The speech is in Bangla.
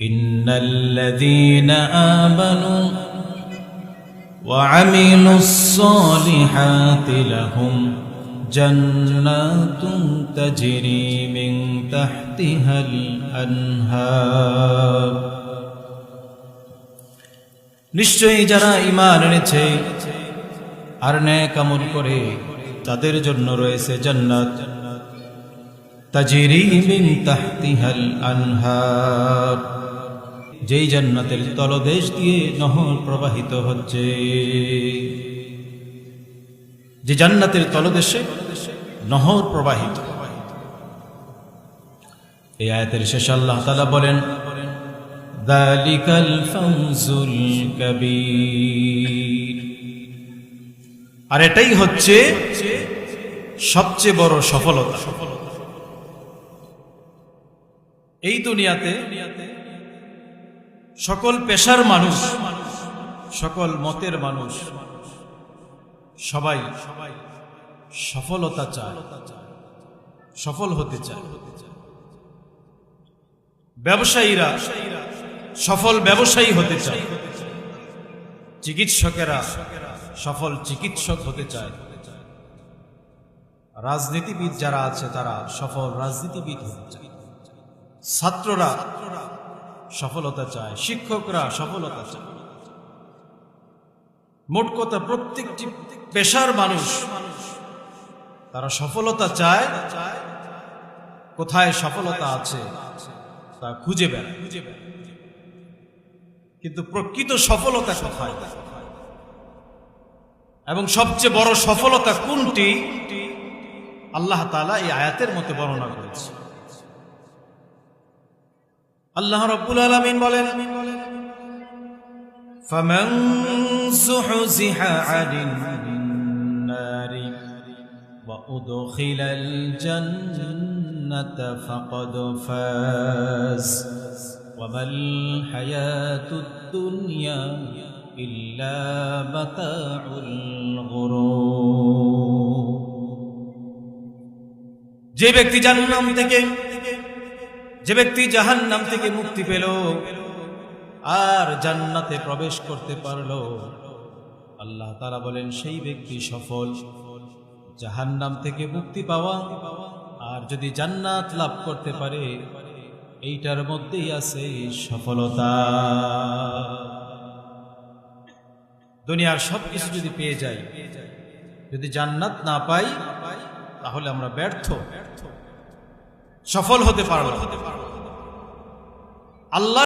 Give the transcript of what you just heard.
ইন্নাল্লাযীনা আমানু ওয়া আমিলুস সালিহাতি লাহুম জান্নাতুন তাজরি মিন তাহতিহাল আনহার। নিশ্চয়ই যারা ঈমান এনেছে আর নেক আমল করে তাদের জন্য রয়েছে জান্নাত, তাজরি মিন তাহতিহাল আনহার, যেই জান্নাতের তলদেশ দিয়ে নহর প্রবাহিত হচ্ছে। যে জান্নাতের তলদেশে নহর প্রবাহিত। এই আয়াতের শেষে আল্লাহ তাআলা বলেন, যালিকাল ফাউজুল কাবীর, আর এটাই হচ্ছে সবচেয়ে বড় সফলতা। এই দুনিয়াতে সকল পেশার মানুষ, সকল মতের মানুষ সবাই সফলতা চায়, সফল হতে চায়। ব্যবসায়ীরা সফল ব্যবসায়ী হতে চায়, চিকিৎসকেরা সফল চিকিৎসক হতে চায়, রাজনীতিবিদ যারা আছে তারা সফল রাজনীতিবিদ হতে চায়, ছাত্ররা সফলতা চায়, শিক্ষকরা সফলতা চায়। মোট কথা প্রত্যেকটি পেশার মানুষ তারা সফলতা চায়। কোথায় সফলতা আছে তা খুঁজে বেড়ায়, কিন্তু প্রকৃত সফলতা কোথায় এবং সবচেয়ে বড় সফলতা কোনটি আল্লাহ তাআলা এই আয়াতের মধ্যে বর্ণনা করেছে। আল্লাহ রাব্বুল আলামিন বলেন, ফামান যুহযিহা আনিন নারি ওয়া উদখিলাল জান্নাতা ফাকাদ ফাজ ওয়া মাল হায়াতুদ দুনিয়া ইল্লা মাতাউল গুরুর। যে ব্যক্তি জাহান্নাম থেকে মুক্তি পেল আর জান্নাতে প্রবেশ করতে পারল, আল্লাহ তাআলা বলেন সেই ব্যক্তি সফল। জাহান্নাম থেকে মুক্তি পাওয়া আর যদি জান্নাত লাভ করতে পারে, এইটার মধ্যেই আছে সফলতা। দুনিয়ার সবকিছু যদি পেয়ে যাই, যদি জান্নাত না পাই, তাহলে আমরা ব্যর্থ, সফল হতে পারলাম। আল্লাহ